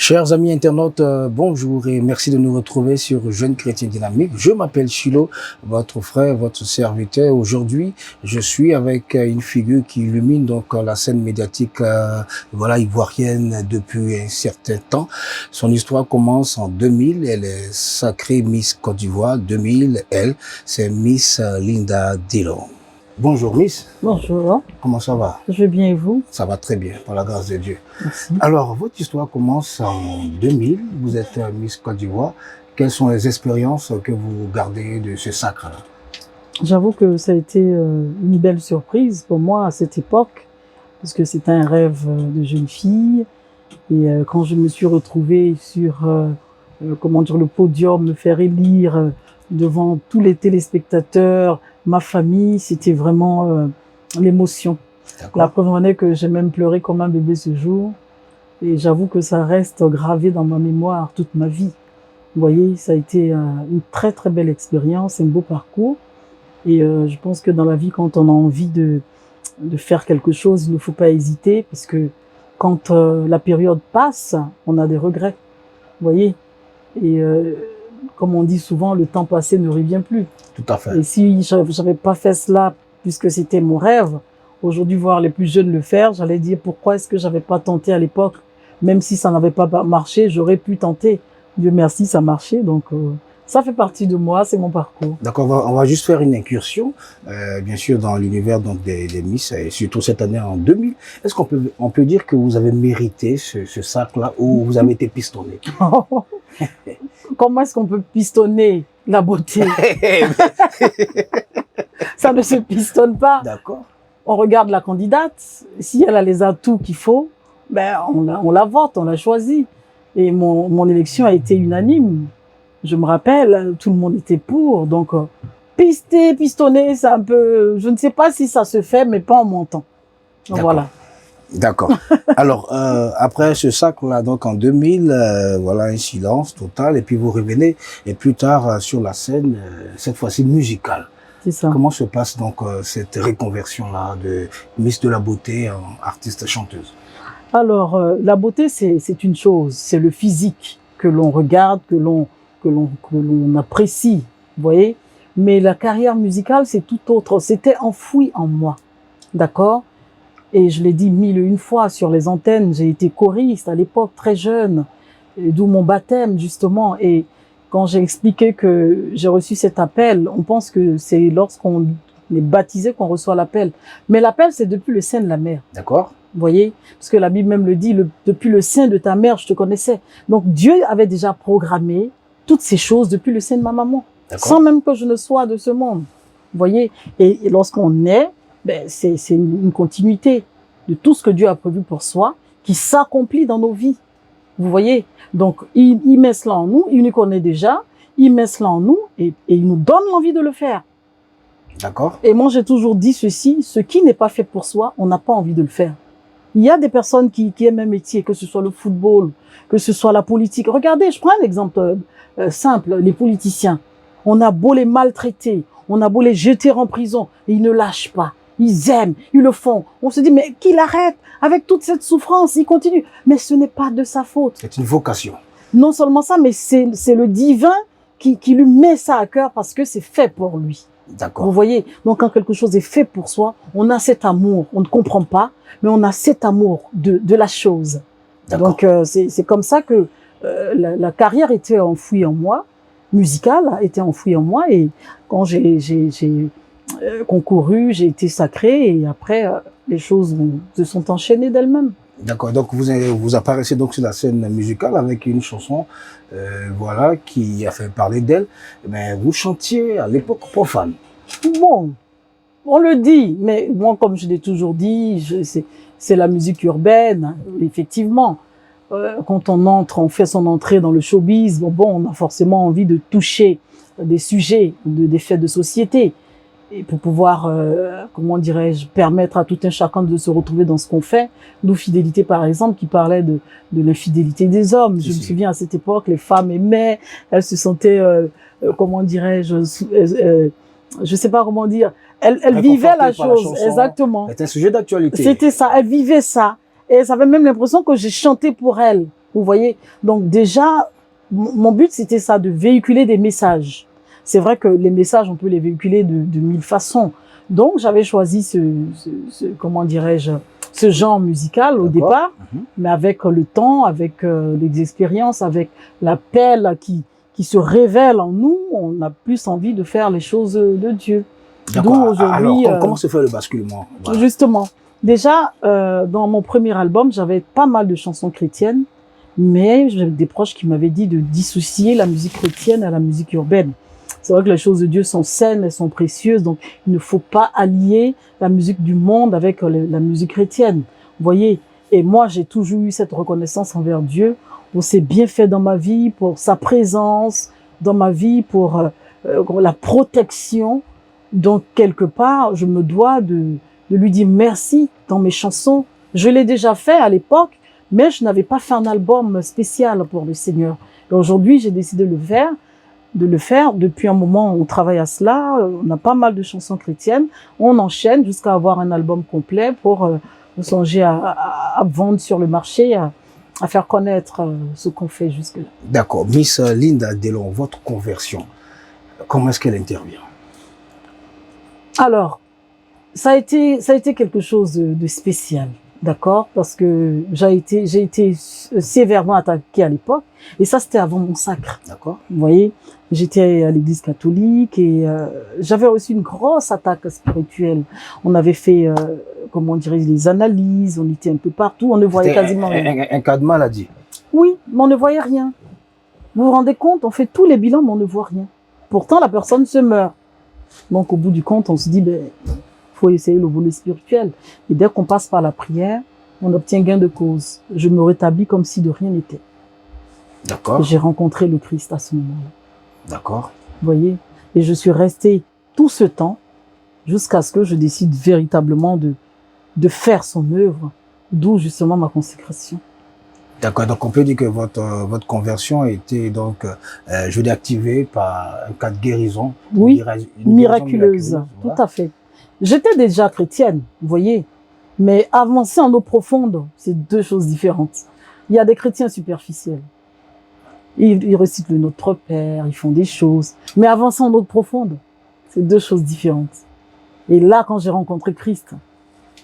Chers amis internautes, bonjour et merci de nous retrouver sur Jeunes Chrétiens Dynamiques. Je m'appelle Chilo, votre frère, votre serviteur. Aujourd'hui, je suis avec une figure qui illumine donc la scène médiatique ivoirienne depuis un certain temps. Son histoire commence en 2000. Elle est sacrée Miss Côte d'Ivoire. 2000, c'est Miss Linda Dillon. Bonjour Miss. Bonjour. Comment ça va? Je vais bien et vous? Ça va très bien, par la grâce de Dieu. Merci. Alors, votre histoire commence en 2000. Vous êtes Miss Côte d'Ivoire. Quelles sont les expériences que vous gardez de ce sacre-là? J'avoue que ça a été une belle surprise pour moi à cette époque, parce que c'était un rêve de jeune fille. Et quand je me suis retrouvée sur le podium, me faire élire devant tous les téléspectateurs, ma famille, c'était vraiment l'émotion. La preuve en est que j'ai même pleuré comme un bébé ce jour. Et j'avoue que ça reste gravé dans ma mémoire toute ma vie. Vous voyez, ça a été une très très belle expérience, un beau parcours. Et je pense que dans la vie, quand on a envie de faire quelque chose, il ne faut pas hésiter, parce que quand la période passe, on a des regrets. Vous voyez. Et comme on dit souvent, le temps passé ne revient plus. Tout à fait. Et si j'avais pas fait cela, puisque c'était mon rêve, aujourd'hui voir les plus jeunes le faire, j'allais dire pourquoi est-ce que j'avais pas tenté à l'époque, même si ça n'avait pas marché, j'aurais pu tenter. Dieu merci, ça a marché, donc ça fait partie de moi, c'est mon parcours. D'accord, on va juste faire une incursion, bien sûr, dans l'univers donc des Miss, et surtout cette année en 2000. Est-ce qu'on peut dire que vous avez mérité ce sac-là ou vous avez été pistonné? Comment est-ce qu'on peut pistonner la beauté? Ça ne se pistonne pas. D'accord. On regarde la candidate. Si elle a les atouts qu'il faut, ben on la vote, on la choisit. Et mon élection a été unanime. Je me rappelle, tout le monde était pour. Donc, pistonner, c'est un peu... Je ne sais pas si ça se fait, mais pas en montant. Voilà. D'accord. Alors, après ce sac-là, donc en 2000, voilà un silence total, et puis vous revenez, et plus tard sur la scène, cette fois-ci musicale. C'est ça. Comment se passe donc cette reconversion-là de Miss de la beauté en artiste chanteuse? Alors, la beauté, c'est une chose, c'est le physique que l'on regarde, que l'on apprécie, vous voyez. Mais la carrière musicale, c'est tout autre. C'était enfoui en moi, d'accord? Et je l'ai dit mille et une fois sur les antennes, j'ai été choriste à l'époque, très jeune, d'où mon baptême, justement. Et quand j'ai expliqué que j'ai reçu cet appel, on pense que c'est lorsqu'on est baptisé qu'on reçoit l'appel. Mais l'appel, c'est depuis le sein de la mère. D'accord. Vous voyez? Parce que la Bible même le dit, depuis le sein de ta mère, je te connaissais. Donc Dieu avait déjà programmé toutes ces choses depuis le sein de ma maman, sans même que je ne sois de ce monde. Vous voyez? Et lorsqu'on naît, ben, c'est une continuité de tout ce que Dieu a prévu pour soi qui s'accomplit dans nos vies. Vous voyez? Donc, il met cela en nous, il nous connaît déjà, il met cela en nous et il nous donne l'envie de le faire. D'accord. Et moi, j'ai toujours dit ceci, ce qui n'est pas fait pour soi, on n'a pas envie de le faire. Il y a des personnes qui aiment un métier, que ce soit le football, que ce soit la politique. Regardez, je prends un exemple simple, les politiciens. On a beau les maltraiter, on a beau les jeter en prison, et ils ne lâchent pas. Ils aiment, ils le font. On se dit, mais qu'il arrête avec toute cette souffrance, il continue. Mais ce n'est pas de sa faute. C'est une vocation. Non seulement ça, mais c'est le divin qui lui met ça à cœur parce que c'est fait pour lui. D'accord. Vous voyez, donc quand quelque chose est fait pour soi, on a cet amour, on ne comprend pas, mais on a cet amour de la chose. Donc c'est comme ça que la carrière était enfouie en moi, musicale était enfouie en moi, et quand j'ai concouru, j'ai été sacrée, et après les choses se sont enchaînées d'elles-mêmes. D'accord, donc vous apparaissez donc sur la scène musicale avec une chanson, voilà, qui a fait parler d'elle. Mais vous chantiez à l'époque profane. Bon, on le dit, mais moi, comme je l'ai toujours dit, c'est la musique urbaine, effectivement. Quand on fait son entrée dans le showbiz, on a forcément envie de toucher des sujets, des faits de société. Et pour pouvoir, comment dirais-je, permettre à tout un chacun de se retrouver dans ce qu'on fait. Nous, Fidélité, par exemple, qui parlait de l'infidélité des hommes. Je me souviens, à cette époque, les femmes aimaient, elles se sentaient, comment dirais-je, je sais pas comment dire, elles vivaient la chose, exactement. C'était un sujet d'actualité. C'était ça, elles vivaient ça. Et elles avaient même l'impression que j'ai chanté pour elles. Vous voyez? Donc déjà, mon but, c'était ça, de véhiculer des messages. C'est vrai que les messages, on peut les véhiculer de mille façons. Donc, j'avais choisi comment dirais-je, ce genre musical au départ, mais avec le temps, avec les expériences, avec l'appel qui se révèle en nous, on a plus envie de faire les choses de Dieu. D'accord. Alors, comment se fait le basculement? Voilà. Justement. Déjà, dans mon premier album, j'avais pas mal de chansons chrétiennes, mais j'avais des proches qui m'avaient dit de dissocier la musique chrétienne à la musique urbaine. C'est vrai que les choses de Dieu sont saines, elles sont précieuses, donc il ne faut pas allier la musique du monde avec la musique chrétienne. Vous voyez? Et moi, j'ai toujours eu cette reconnaissance envers Dieu pour ses bienfaits dans ma vie, pour sa présence dans ma vie, pour la protection. Donc, quelque part, je me dois de lui dire merci dans mes chansons. Je l'ai déjà fait à l'époque, mais je n'avais pas fait un album spécial pour le Seigneur. Et aujourd'hui, j'ai décidé de le faire. Depuis un moment, on travaille à cela. On a pas mal de chansons chrétiennes. On enchaîne jusqu'à avoir un album complet pour songer à vendre sur le marché, à faire connaître ce qu'on fait jusque-là. D'accord. Miss Linda Delon, votre conversion, comment est-ce qu'elle intervient? Alors, ça a été quelque chose de spécial, d'accord? Parce que j'ai été sévèrement attaquée à l'époque, et ça c'était avant mon sacre. D'accord. Vous voyez, j'étais à l'église catholique et j'avais reçu une grosse attaque spirituelle. On avait fait, comment dirais les analyses, on était un peu partout, on ne voyait quasiment rien. Un cas de maladie. Oui, mais on ne voyait rien. Vous vous rendez compte, on fait tous les bilans, mais on ne voit rien. Pourtant, la personne se meurt. Donc, au bout du compte, on se dit, faut essayer le volet spirituel. Et dès qu'on passe par la prière, on obtient gain de cause. Je me rétablis comme si de rien n'était. D'accord. J'ai rencontré le Christ à ce moment-là. D'accord. Vous voyez? Et je suis restée tout ce temps jusqu'à ce que je décide véritablement de faire son œuvre, d'où justement ma consécration. D'accord, donc on peut dire que votre conversion a été donc, je l'ai activée par un cas de guérison. Oui, miraculeuse, voilà. Tout à fait. J'étais déjà chrétienne, vous voyez, mais avancer en eau profonde, c'est deux choses différentes. Il y a des chrétiens superficiels. Ils récitent le Notre Père, ils font des choses, mais avancer en eau profonde, c'est deux choses différentes. Et là, quand j'ai rencontré Christ,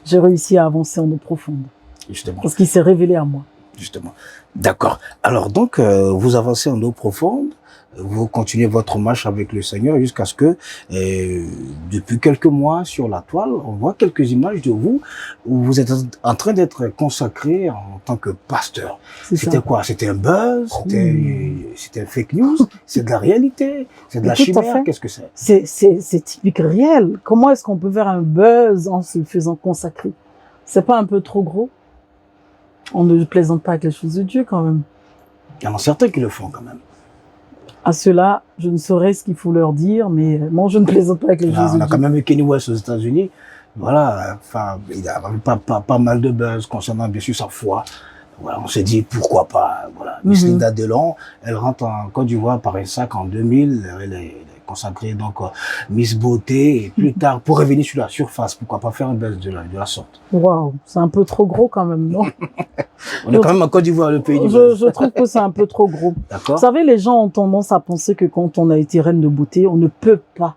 j'ai réussi à avancer en eau profonde. Justement. Parce qu'il s'est révélé à moi. Justement. D'accord. Alors donc, vous avancez en eau profonde, vous continuez votre marche avec le Seigneur jusqu'à ce que, depuis quelques mois sur la toile, on voit quelques images de vous où vous êtes en train d'être consacré en tant que pasteur. C'était quoi? C'était un buzz? C'était un fake news? C'est de la réalité? C'est de la chimère? Qu'est-ce que c'est? C'est typique réel. Comment est-ce qu'on peut faire un buzz en se faisant consacrer? C'est pas un peu trop gros? On ne plaisante pas avec les choses de Dieu quand même. Il y en a certains qui le font quand même. À ceux-là, je ne saurais ce qu'il faut leur dire, mais moi je ne plaisante pas avec les choses de Dieu. On a quand même eu Kanye West aux États-Unis. Voilà, enfin, il a pas mal de buzz concernant bien sûr sa foi. Voilà, on s'est dit pourquoi pas. Voilà, Miss Linda Delon, elle rentre en Côte d'Ivoire par un sac en 2000. Elle est consacrée donc Miss Beauté, et plus tard pour revenir sur la surface, pourquoi pas faire un buzz de la sorte. Waouh, c'est un peu trop gros quand même, non? On est quand même en Côte d'Ivoire, le pays du buzz. Je trouve que c'est un peu trop gros. D'accord. Vous savez, les gens ont tendance à penser que quand on a été reine de beauté, on ne peut pas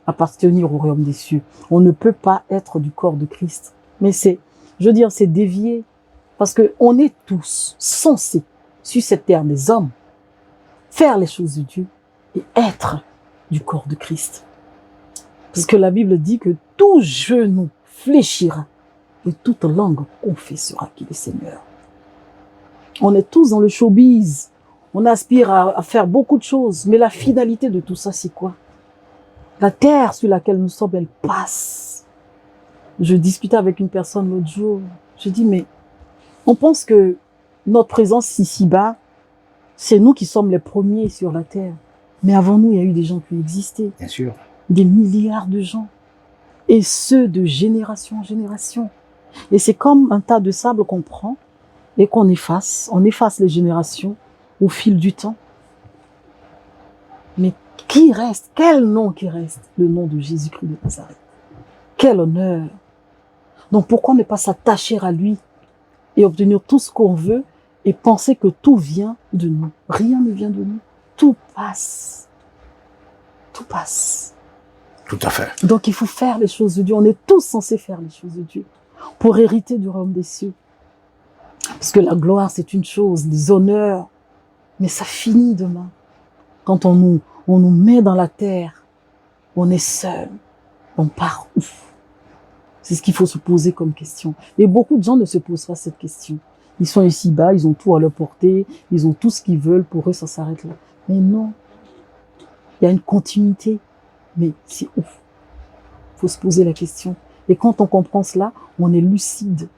appartenir au royaume des cieux. On ne peut pas être du corps de Christ. Mais c'est dévié. Parce que on est tous censés, sur cette terre des hommes, faire les choses de Dieu et être du corps de Christ. Parce que la Bible dit que tout genou fléchira et toute langue confessera qu'il est Seigneur. On est tous dans le showbiz. On aspire à faire beaucoup de choses. Mais la finalité de tout ça, c'est quoi? La terre sur laquelle nous sommes, elle passe. Je discutais avec une personne l'autre jour. Je dis, mais on pense que notre présence ici-bas, c'est nous qui sommes les premiers sur la terre. Mais avant nous, il y a eu des gens qui existaient. Bien sûr. Des milliards de gens. Et ceux de génération en génération. Et c'est comme un tas de sable qu'on prend et qu'on efface. On efface les générations au fil du temps. Mais qui reste? Quel nom qui reste? Le nom de Jésus-Christ de Nazareth. Quel honneur! Donc pourquoi ne pas s'attacher à lui et obtenir tout ce qu'on veut et penser que tout vient de nous. Rien ne vient de nous. Tout passe. Tout passe. Tout à fait. Donc il faut faire les choses de Dieu. On est tous censés faire les choses de Dieu pour hériter du royaume des cieux. Parce que la gloire, c'est une chose, les honneurs, mais ça finit demain. Quand on nous met dans la terre, on est seul. On part où? C'est ce qu'il faut se poser comme question. Et beaucoup de gens ne se posent pas cette question. Ils sont ici-bas, ils ont tout à leur portée, ils ont tout ce qu'ils veulent, pour eux ça s'arrête là. Mais non, il y a une continuité. Mais c'est où? Il faut se poser la question. Et quand on comprend cela, on est lucide.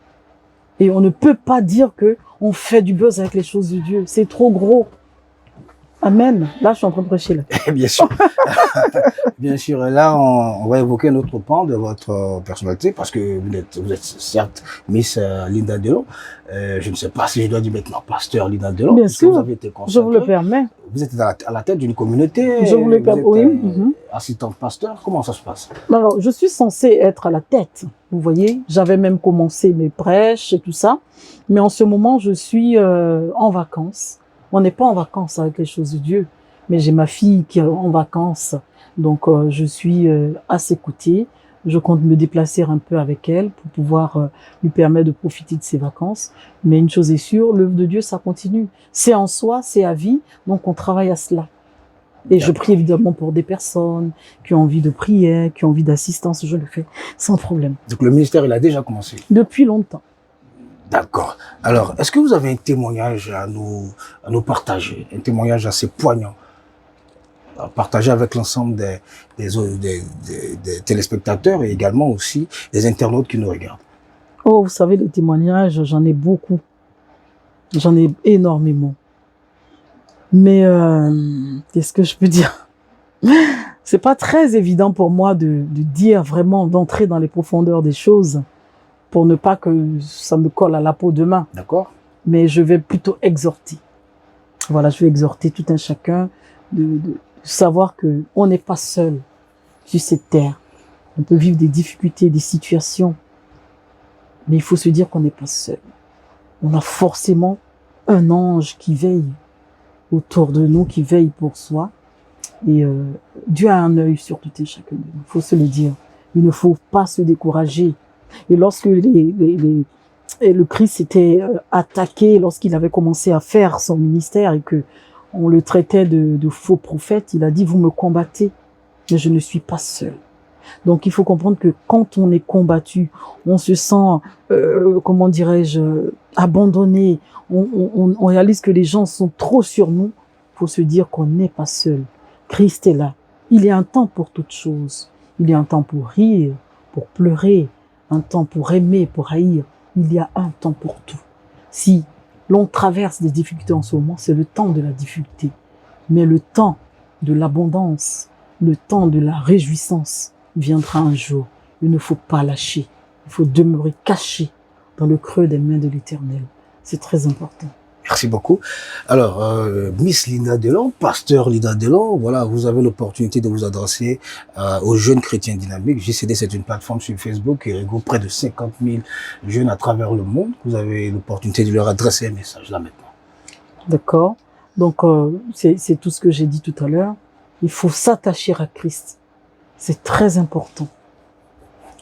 Et on ne peut pas dire que on fait du buzz avec les choses de Dieu. C'est trop gros. Amen. Là, je suis en train de prêcher, là. Bien sûr. Bien sûr. Et là, on va évoquer un autre pan de votre personnalité, parce que vous êtes certes Miss Linda Delon. Je ne sais pas si je dois dire maintenant Pasteur Linda Delon. Bien sûr. Vous avez été Je vous le permets. Vous êtes à la tête d'une communauté. Je vous le permets, oui. Assistante pasteur. Comment ça se passe? Alors, je suis censée être à la tête. Vous voyez, j'avais même commencé mes prêches et tout ça. Mais en ce moment, je suis en vacances. On n'est pas en vacances avec les choses de Dieu, mais j'ai ma fille qui est en vacances, donc je suis à ses côtés. Je compte me déplacer un peu avec elle pour pouvoir lui permettre de profiter de ses vacances. Mais une chose est sûre, l'œuvre de Dieu, ça continue. C'est en soi, c'est à vie, donc on travaille à cela. Et je prie évidemment pour des personnes qui ont envie de prière, qui ont envie d'assistance, je le fais sans problème. Donc le ministère, il a déjà commencé? Depuis longtemps. D'accord. Alors, est-ce que vous avez un témoignage à nous partager, un témoignage assez poignant, à partager avec l'ensemble des téléspectateurs et également aussi des internautes qui nous regardent? Oh, vous savez, les témoignages, j'en ai beaucoup. J'en ai énormément. Mais qu'est-ce que je peux dire? C'est pas très évident pour moi de dire vraiment, d'entrer dans les profondeurs des choses, pour ne pas que ça me colle à la peau demain. D'accord. Mais je vais plutôt exhorter. Voilà, je vais exhorter tout un chacun de savoir que on n'est pas seul sur cette terre. On peut vivre des difficultés, des situations, mais il faut se dire qu'on n'est pas seul. On a forcément un ange qui veille autour de nous, qui veille pour soi. Et Dieu a un œil sur tout un chacun de nous. Il faut se le dire. Il ne faut pas se décourager. Et lorsque le Christ était attaqué, lorsqu'il avait commencé à faire son ministère et que on le traitait de faux prophète, il a dit, vous me combattez, mais je ne suis pas seul. Donc il faut comprendre que quand on est combattu, on se sent, comment dirais-je, abandonné, on réalise que les gens sont trop sur nous, il faut se dire qu'on n'est pas seul. Christ est là. Il y a un temps pour toutes choses. Il y a un temps pour rire, pour pleurer, un temps pour aimer, pour haïr. Il y a un temps pour tout. Si l'on traverse des difficultés en ce moment, c'est le temps de la difficulté. Mais le temps de l'abondance, le temps de la réjouissance viendra un jour. Il ne faut pas lâcher. Il faut demeurer caché dans le creux des mains de l'Éternel. C'est très important. Merci beaucoup. Alors, Miss Linda Delon, Pasteur Linda Delon, voilà, vous avez l'opportunité de vous adresser aux jeunes chrétiens dynamiques. JCD, c'est une plateforme sur Facebook qui regroupe près de 50 000 jeunes à travers le monde. Vous avez l'opportunité de leur adresser un message là maintenant. D'accord. Donc, c'est tout ce que j'ai dit tout à l'heure. Il faut s'attacher à Christ. C'est très important.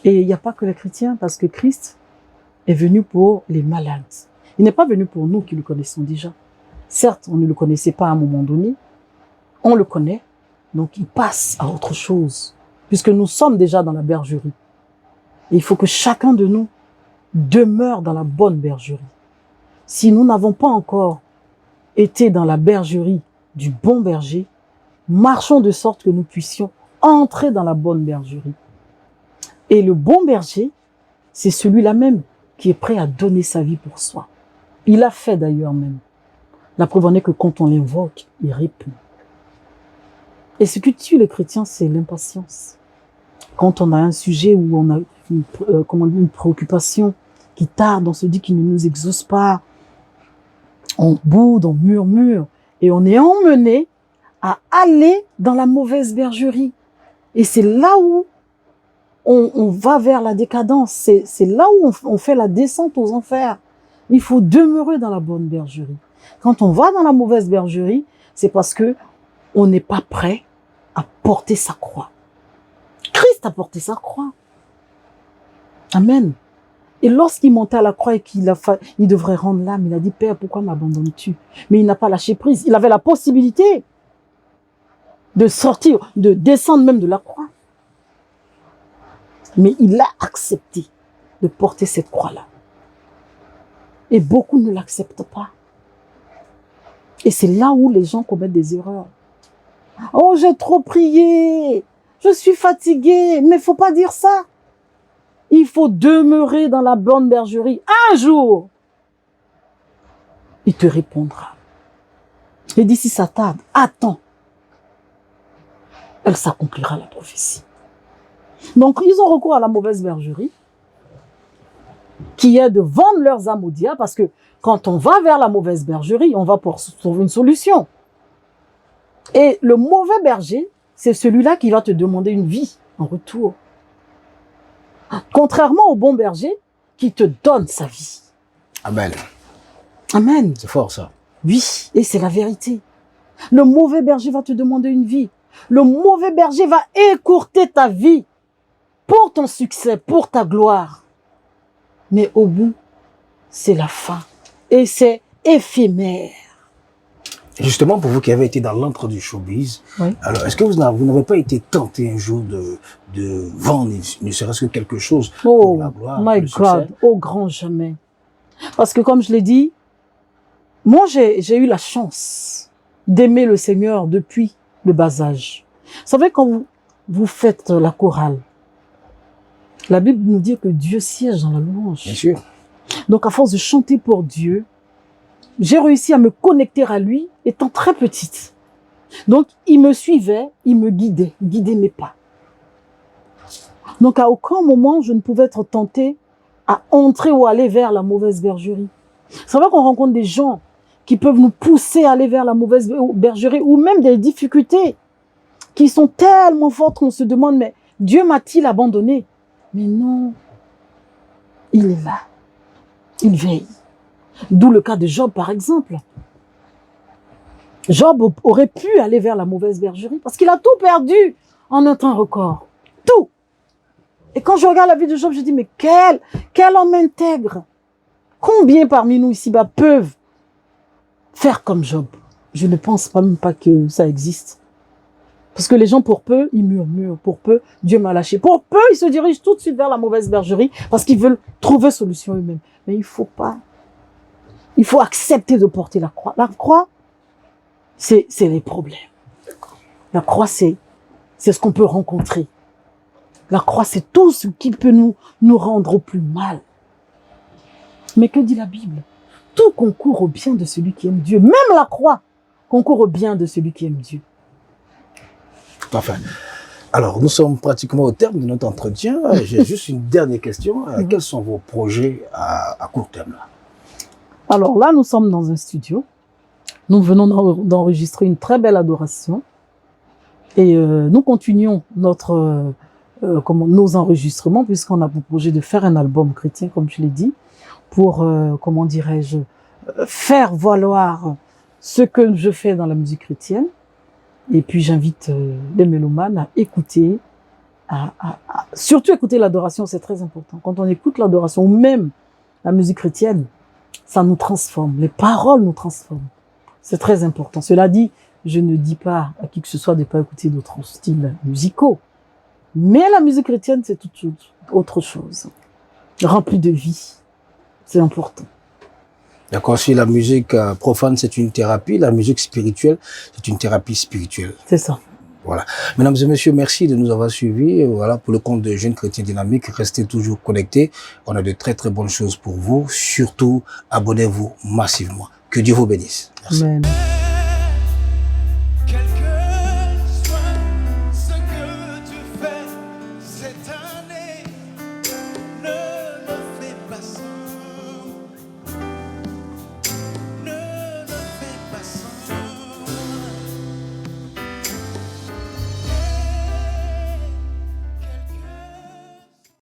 Et il n'y a pas que les chrétiens, parce que Christ est venu pour les malades. Il n'est pas venu pour nous qui le connaissons déjà. Certes, on ne le connaissait pas à un moment donné. On le connaît. Donc, il passe à autre chose. Puisque nous sommes déjà dans la bergerie. Et il faut que chacun de nous demeure dans la bonne bergerie. Si nous n'avons pas encore été dans la bergerie du bon berger, marchons de sorte que nous puissions entrer dans la bonne bergerie. Et le bon berger, c'est celui-là même qui est prêt à donner sa vie pour soi. Il a fait d'ailleurs même. La preuve en est que quand on l'invoque, il répond. Et ce qui tue les chrétiens, c'est l'impatience. Quand on a un sujet où on a une préoccupation qui tarde, on se dit qu'il ne nous exauce pas, on boude, on murmure, et on est emmené à aller dans la mauvaise bergerie. Et c'est là où on va vers la décadence, c'est là où on fait la descente aux enfers. Il faut demeurer dans la bonne bergerie. Quand on va dans la mauvaise bergerie, c'est parce que on n'est pas prêt à porter sa croix. Christ a porté sa croix. Amen. Et lorsqu'il montait à la croix et qu'il devrait rendre l'âme, il a dit, Père, pourquoi m'abandonnes-tu? Mais il n'a pas lâché prise. Il avait la possibilité de sortir, de descendre même de la croix. Mais il a accepté de porter cette croix-là. Et beaucoup ne l'acceptent pas. Et c'est là où les gens commettent des erreurs. Oh, j'ai trop prié, je suis fatigué, mais il ne faut pas dire ça. Il faut demeurer dans la bonne bergerie. Un jour, il te répondra. Et d'ici ça tarde, attends. Elle s'accomplira la prophétie. Donc, ils ont recours à la mauvaise bergerie, qui est de vendre leurs âmes au diable, parce que quand on va vers la mauvaise bergerie, on va pour trouver une solution. Et le mauvais berger, c'est celui-là qui va te demander une vie en retour. Contrairement au bon berger qui te donne sa vie. Amen. Amen. C'est fort ça. Oui, et c'est la vérité. Le mauvais berger va te demander une vie. Le mauvais berger va écourter ta vie pour ton succès, pour ta gloire. Mais au bout, c'est la fin. Et c'est éphémère. Justement, pour vous qui avez été dans l'antre du showbiz, Oui. alors est-ce que vous n'avez pas été tenté un jour de vendre, ne serait-ce que quelque chose Oh, pour la gloire, pour my le God, succès? au grand jamais. Parce que comme je l'ai dit, moi j'ai eu la chance d'aimer le Seigneur depuis le bas âge. Vous savez, quand vous faites la chorale, la Bible nous dit que Dieu siège dans la louange. Bien sûr. Donc à force de chanter pour Dieu, j'ai réussi à me connecter à lui étant très petite. Donc il me suivait, il me guidait mes pas. Donc à aucun moment je ne pouvais être tentée à entrer ou aller vers la mauvaise bergerie. C'est vrai qu'on rencontre des gens qui peuvent nous pousser à aller vers la mauvaise bergerie ou même des difficultés qui sont tellement fortes qu'on se demande, mais Dieu m'a-t-il abandonné? Mais non, il est là, il veille. D'où le cas de Job par exemple. Job aurait pu aller vers la mauvaise bergerie parce qu'il a tout perdu en un temps record. Tout. Et quand je regarde la vie de Job, je dis, mais quel homme intègre. Combien parmi nous ici-bas peuvent faire comme Job? Je ne pense même pas que ça existe. Parce que les gens, pour peu, ils murmurent. Pour peu, Dieu m'a lâché. Pour peu, ils se dirigent tout de suite vers la mauvaise bergerie parce qu'ils veulent trouver solution eux-mêmes. Mais il faut pas. Il faut accepter de porter la croix. La croix, c'est les problèmes. La croix, c'est ce qu'on peut rencontrer. La croix, c'est tout ce qui peut nous rendre au plus mal. Mais que dit la Bible? Tout concourt au bien de celui qui aime Dieu. Même la croix concourt au bien de celui qui aime Dieu. Enfin, alors nous sommes pratiquement au terme de notre entretien. J'ai juste une dernière question. Quels sont vos projets à court terme là? Alors là, nous sommes dans un studio. Nous venons d'enregistrer une très belle adoration. Et nous continuons nos enregistrements, puisqu'on a pour projet de faire un album chrétien, comme je l'ai dit, pour, comment dirais-je, faire valoir ce que je fais dans la musique chrétienne. Et puis j'invite les mélomanes à écouter, surtout écouter l'adoration, c'est très important. Quand on écoute l'adoration, ou même la musique chrétienne, ça nous transforme, les paroles nous transforment. C'est très important. Cela dit, je ne dis pas à qui que ce soit de ne pas écouter d'autres styles musicaux. Mais la musique chrétienne, c'est autre chose. Remplie de vie. C'est important. D'accord, si la musique profane, c'est une thérapie, la musique spirituelle, c'est une thérapie spirituelle. C'est ça. Voilà. Mesdames et messieurs, merci de nous avoir suivis. Voilà, pour le compte de Jeunes Chrétiens Dynamiques, restez toujours connectés. On a de très très bonnes choses pour vous. Surtout, abonnez-vous massivement. Que Dieu vous bénisse. Merci. Amen.